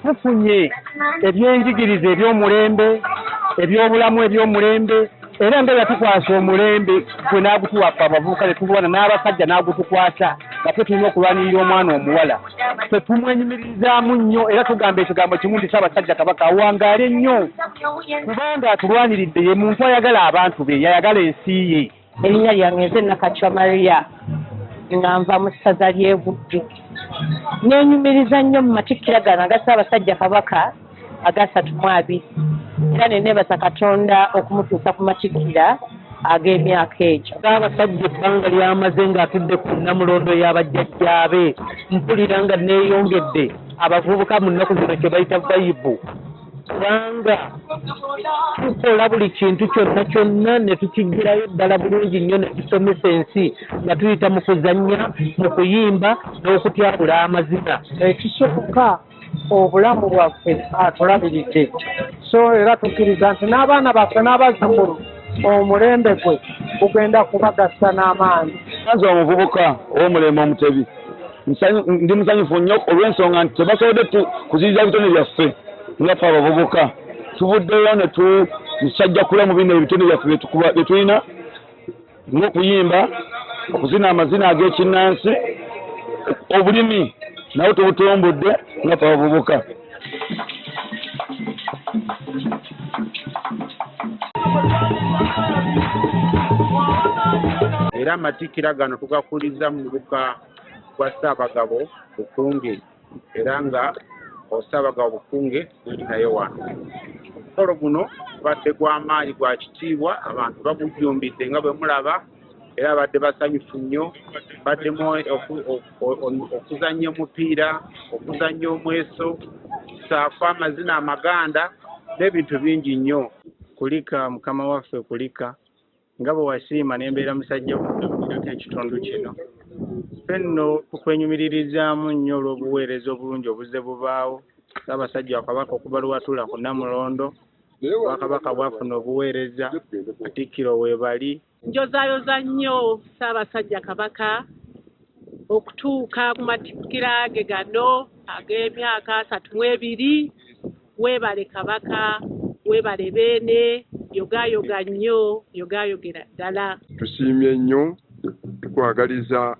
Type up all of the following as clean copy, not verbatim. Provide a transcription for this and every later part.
tufunye ebyenjigiriza eby'omulembe ebyobulamu eby'omulembe era nga yatukwasa omulembe gwe n'agutuwaffe abavubuka ne tubona n'abasajja n'agutukwasa nga ffe tulina okulwanirira omwana omuwala ffe tumwenyumirizaamu nnyo era tugamba ekigambo kimu nti Ssaabasajja Kabaka awangaale nnyo kubanga atulwaniridde ye muntu ayagala abantu be yayagala ensi ye. Erinnya lyange nze Nakacwa Maria nga nva mu ssaza ly'e Buddu. Neenyumiriza nnyo mu matikkira gano aga Ssaabasajja Kabaka aga 32 era ne neebaza Katonda okumutuusa ku matikkira ag'emyaka egyo. Ssaabasajja ebbanga ly'amaze ng'atudde ku Namulondo y'abajjajjaabe mpulira nga neeyongedde abavubuka mu nnaku zino kye bayita Bayibu kubanga tukola buli kintu kyonna ne tukigirayo ddala bulungi nnyo ne tusomesa ensi nga tuyita mu kuzannya mu kuyimba n'okutyabula amazina. Ekisoboka obulamu bwaffe atulabiridde so era tukkiriza nti n'abaana baffe n'abazzukulu omulembe gwe gugenda kubagassa n'amaanyi. Nze omuvubuka ow'omulembe Omutebi ndi musanyufu nnyo olw'ensonga nti tebasobodde kuziyiza bitone byaffe ngaffe abavubuka tuvuddeyo ne tusajjakula mu bino ebitone byaffe bye tulina ng'okuyimba okuzina amazina ag'ekinnansi obulimi nawe tubutumbudde ngaffe abavubuka. Era amatikkira gano tugakuliza mu muvubuka gwa Ssaabagabo Bukunge era nga Ssaabagabo Bukunge tuli naye wano. Omukolo guno badde gw'amaanyi gwa kitiibwa abantu bagujjumbidde nga bwe mulaba era badde basanyufu nnyo baddemu okuzannya omupiira okuzannya omweso ssaako amazina amaganda n'ebintu bingi nnyo. Kulika mukama waffe kulika nga bwe wasiima n'embeera musajja ekitundu kino fenno tukwenyumiririzaamu nnyo olw'obuweereza obulungi obuzze bubaawo. Ssaabasajja Kabaka okuva lwatula ku Namulondo Obwakabaka bwafuna obuweereza Katikkiro weebali. Njozaayoza nnyo Ssaabasajja Kabaka okutuuka ku matikkira ge gano ag'emyaka 32. Weebale Kabaka weebale beene yogayoga nnyo yogaayogera ddala. Tusiimye nnyo tukwagaliza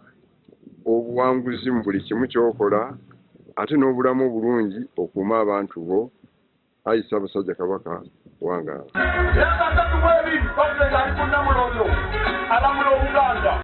obuwanguzi mu buli kimu ky'okola ate n'obulamu obulungi okuuma abantu bo. Ayi Ssaabasajja Kabaka wangaala.